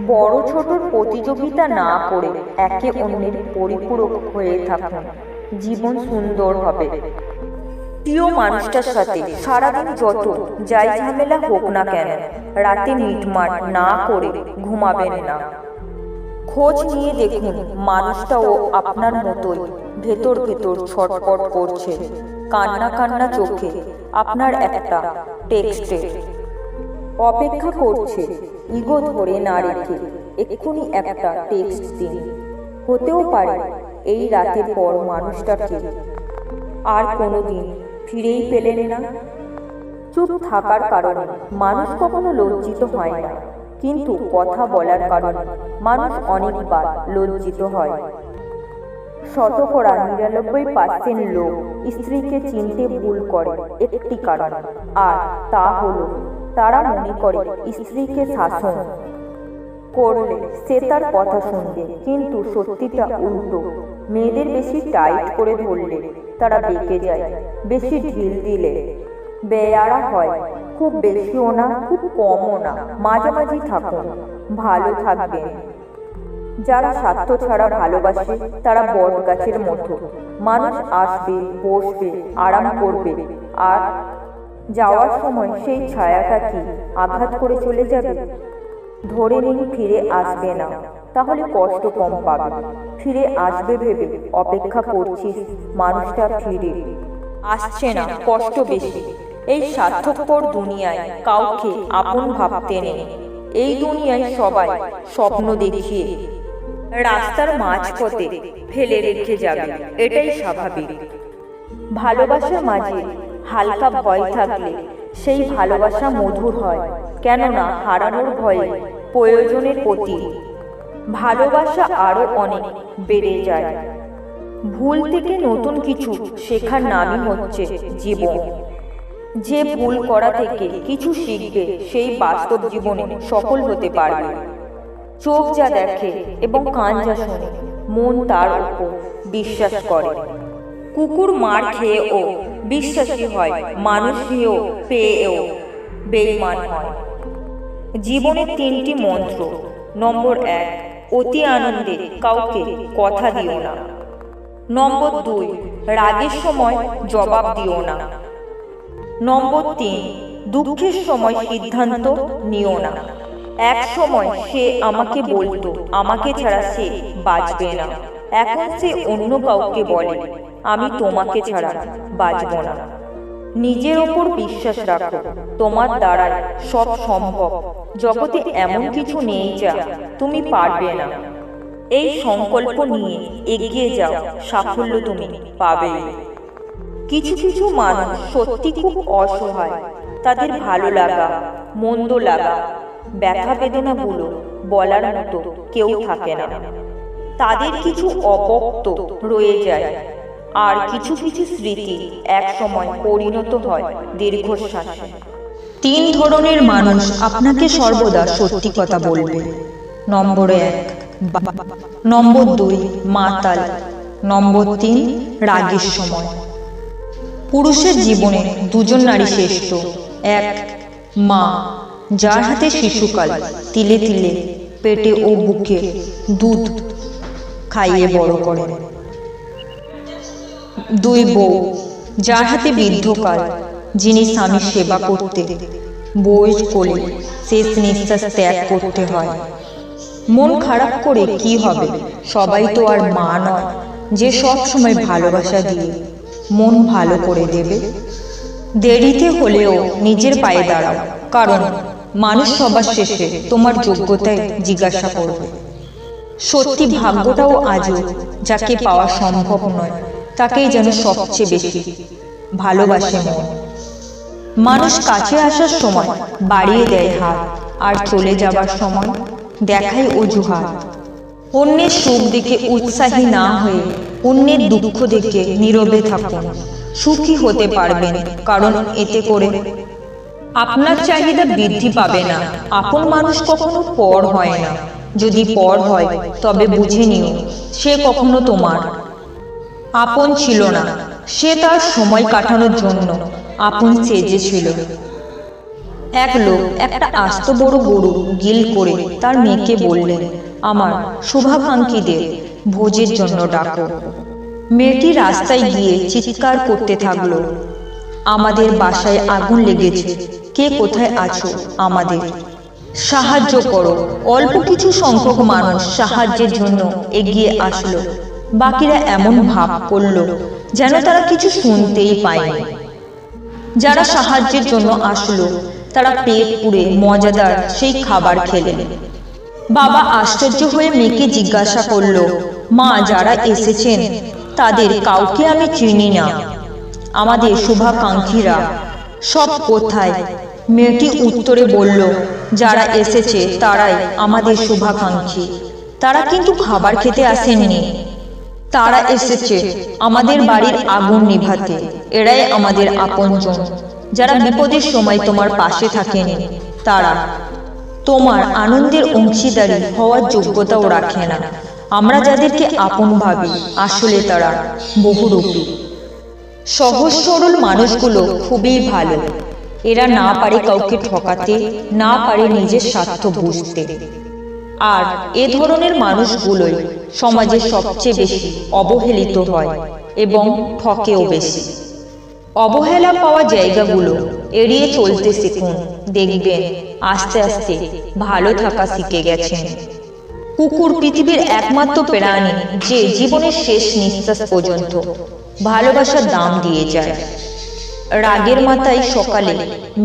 বড় ছোটর প্রতিযোগিতা না করে একে অন্যের পরিপূরক হয়ে থাকুন, জীবন সুন্দর হবে। প্রিয় মানুষটার সাথে সারাদিন যত যাই ঝামেলা হোক না কেন, রাতে মিটমাট না করে ঘুমাবেন না। খোঁজ নিয়ে দেখুন মানুষটাও আপনার মতোই ভেতর ভেতর ছটপট করছে, কান্না কান্না চোখে আপনার একটা টেক্সটের অপেক্ষা করছে। ইগো ধরে না রেখে এক্ষুনি একটা টেক্সট দিন। হতেও পারে এই রাতের পর মানুষটাকে আর কোনোদিন ফিরেই পেলেন না। চুপ থাকার কারণে মানুষ কখনো লজ্জিত হয় না, কিন্তু কথা বলার কারণে মানুষ অনেকবার লজ্জিত হয়। শতকরা ৯৯% লোক স্ত্রীকে চিনতে ভুল করে একটি কারণ, আর তা হলো তারা মনে করে স্ত্রীকে শাসন করলে সে তার কথা শুনবে, কিন্তু সত্যিটা উল্টো। মেয়েদের বেশি টাইট করে ধরলে তারা বেঁকে যায়, বেশি ঢিল দিলে বেয়ারা হয়। খুব বেশিও না, খুব কমও না, মাঝামাঝি থাকুন, ভালো থাকবেন। যারা স্বার্থ ছাড়া ভালোবাসে তারা বট গাছের মতো, মানুষ আসবে, বসবে, আরাম করবে, আর যাওয়ার সময় সেই ছায়াটা কি আঘাত করে চলে যাবে। ধরে নিন ফিরে আসবে না, তাহলে কষ্ট কম পাবে। ফিরে আসবে ভেবে অপেক্ষা করছিস, মানুষটা ফিরে আসছে না, কষ্ট বেশি। এই স্বার্থপর দুনিয়ায় কাউকে আপন ভাবতে নেই। এই দুনিয়ায় সবাই স্বপ্ন দেখিয়ে রাস্তার মাঝপথে ফেলে রেখে যাবে, এটাই স্বাভাবিক। ভালোবাসার মাঝে হালকা ভয় থাকলে সেই ভালোবাসা মধুর হয়, কেননা হারানোর ভয়ে প্রয়োজনের প্রতি ভালোবাসা আরো অনেক বেড়ে যায়। ভুল থেকে নতুন কিছু শেখার নামই হচ্ছে জীবন। যে ভুল করা থেকে কিছু শিখবে সেই বাস্তব জীবনে সফল হতে পারবে। চোখ যা দেখে এবং কান যা শোনে, মন তার উপর বিশ্বাস করে। কুকুর মার খেয়েও বিশ্বাসী হয়, মানুষ হেয় পেয়েও বেঈমান হয়। জীবনের ৩টি মন্ত্র। নম্বর ১, অতি আনন্দে কাউকে কথা দিও না। নম্বর ২, রাগের সময় জবাব দিও না। নম্বর ৩, দুঃখের সময় সিদ্ধান্ত নিও না। এক সময় সে আমাকে বলতো আমাকে ছাড়া সে বাঁচবে না, এখন সে অন্য কাউকে বলে আমি তোমাকে ছাড়া বাঁচব না। নিজের ওপর বিশ্বাস রাখো, তোমার দ্বারাই সব সম্ভব। জগতে এমন কিছু নেই যা তুমি পারবে না। এই সংকল্প নিয়ে এগিয়ে যাও, সাফল্য তুমি পাবেই। কিছু কিছু মানুষ সত্যি খুব অসহায়, তাদের ভালো লাগা, মন্দ লাগা, ব্যথা বেদনাগুলো বলার মতো কেউ থাকে না। তাদের কিছু অব্যক্ত রয়ে যায়, আর কিছু কিছু স্মৃতি এক সময় পরিণত হয় দীর্ঘশ্বাসে। ৩ ধরনের মানুষ আপনাকে সর্বদা সত্যি কথা বলবে। নম্বর ১, নম্বর ২, মাতাল। নম্বর ৩, রাগের সময়। পুরুষের জীবনে দুজন নারী শ্রেষ্ঠ। ১, মা, যার হাতে শিশুকাল তিলে তিলে পেটে ও বুকে দুধ খাইয়ে বড় করে। ২, বউ, যার হাতে বৃদ্ধকাল, যিনি স্বামীর সেবা করতে বউয়ের কোলে শেষ নিঃশ্বাস ত্যাগ করতে হয়। মন খারাপ করে কি হবে, সবাই তো আর মা নয় যে সব সময় ভালোবাসা দিয়ে মন ভালো করে দেবে। দেরিতে হলেও নিজের পায়ে দাঁড়াও, কারণ মানুষ সবার শেষে তোমার যোগ্যতায় জিজ্ঞাসা করবে। সত্যি ভাগ্যটাও আজও যাকে পাওয়া সম্ভব নয় তাকেই যেন সবচেয়ে বেশি ভালোবাসে মন। মানুষ কাছে আসার সময় বাড়িয়ে দেয় হাত, আর চলে যাবার সময় দেখায় অজুহাত। অন্যের সুখ দেখে উৎসাহী না হয়ে অন্যের দুঃখ দেখে নীরবে থাকুন। সুখী হতে পারবেন, কারণ এতে করে আপনার চাহিদা বৃদ্ধি পাবে না। আপন মানুষ কখনো পর হয় না, যদি পর হয় তবে বুঝে নিও সে কখনো তোমার আপন ছিল না, সে তার সময় কাটানোর জন্য আপন সেজেছিল। এক লোক একটা আস্ত বড় গরু গিল করে তার মেয়েকে বললেন, আমার শুভাকাঙ্ক্ষীদের ভোজের জন্য ডাকো। মেয়েটি রাস্তায় গিয়ে চিৎকার করতে থাকলো, আমাদের বাসায় আগুন লেগেছে, কে কোথায় আছো, আমাদের সাহায্য করো। অল্প কিছু সংখ্যক মানুষ সাহায্যের জন্য এগিয়ে আসলো। বাকিরা এমন ভাব করলো যেন তারা কিছু শুনতেই পায়নি। যারা সাহায্যের জন্য আসলো তারা পেট পুড়ে মজাদার সেই খাবার খেলেন। বাবা আশ্চর্য হয়ে মেয়েকে জিজ্ঞাসা করলো, মা, যারা এসেছেন তাদের কাউকে আমি চিনি না, আমাদের শুভাকাঙ্ক্ষীরা সব কোথায়? মেয়েটি উত্তরে বলল, যারা এসেছে তারাই আমাদের শুভাকাঙ্ক্ষী, তারা কিন্তু খাবার খেতে আসেননি, তারা এসেছে আমাদের বাড়ির আগুন নিভাতে। এরাই আমাদের আপনজন, যারা বিপদের সময় তোমার পাশে থাকেনি। তারা তোমার আনন্দের অংশীদারি হওয়ার যোগ্যতাও রাখে না। আমরা যাদেরকে আপন ভাবি আসলে তারা বহুরূপী। সহজ সরল মানুষগুলো খুবই ভালো। এরা না পারে কাউকে ঠকাতে, না পারে নিজের স্বার্থ বুঝতে। আর এ ধরনের মানুষগুলোই সমাজে সবচেয়ে বেশি অবহেলিত হয় এবং ঠকেও বেশি। অবহেলা পাওয়া জায়গাগুলো এড়িয়ে চলতে শিখুন, দেখবেন আস্তে আস্তে ভালো থাকা শিখে গেছেন। কুকুর পৃথিবীর একমাত্র প্রাণী যে জীবনের শেষ নিঃশ্বাস পর্যন্ত ভালোবাসার দাম দিয়ে যায়। রাগের মাথায় সকালে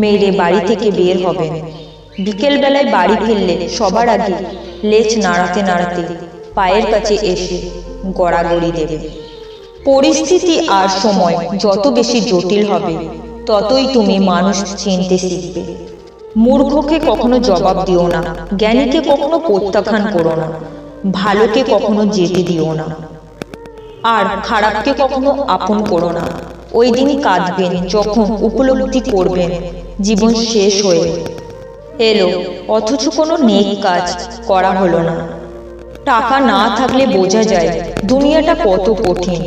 মেরে বাড়ি থেকে বের হবেন, বিকেলবেলায় বাড়ি ফিরলে সবার আগে লেজ নাড়াতে নাড়াতে পায়ের কাছে এসে গড়াগড়ি দেবে। পরিস্থিতি আর সময় যত বেশি জটিল হবে ততই তুমি মানুষ চিনতে শিখবে। মূর্খকে কখনো জবাব দিও না, জ্ঞানীকে কখনো প্রত্যাখ্যান করো না, ভালোকে কখনো যেতে দিও না, আর খারাপকে কখনো আপন করো না। ওই দিন কাঁদবেন যখন উপলব্ধি করবেন জীবন শেষ হয়ে এলো অথচ কোনো নেক কাজ করা হলো না। টাকা না থাকলে বোঝা যায় দুনিয়াটা কত কঠিন।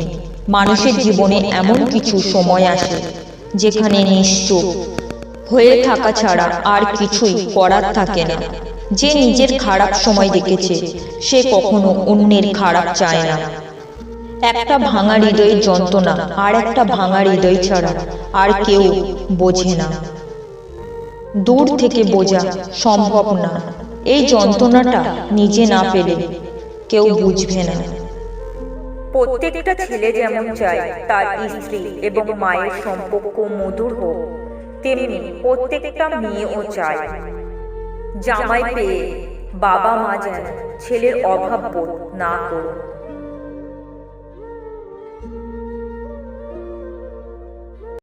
মানুষের জীবনে এমন কিছু সময় আসে যেখানে নিশ্চুপ হয়ে থাকা ছাড়া আর কিছুই করার থাকে না। যে নিজের খারাপ সময় দেখেছে সে কখনো অন্যের খারাপ চায় না। একটা ভাঙা হৃদয়ের যন্ত্রণা আর একটা ভাঙা হৃদয় ছাড়া আর কেউ বোঝে না। দূর থেকে বোঝা সম্ভব না। এই যন্ত্রণাটা নিজে না পেলে কেউ বুঝবে না। প্রত্যেকটা ছেলে যেমন চায় তার স্ত্রী এবং মায়ের সম্পর্ক মধুর হোক, তেমনি প্রত্যেকটা মেয়েও চায় জামাই পেয়ে বাবা মা যেন ছেলের অভাব বোধ না করুন।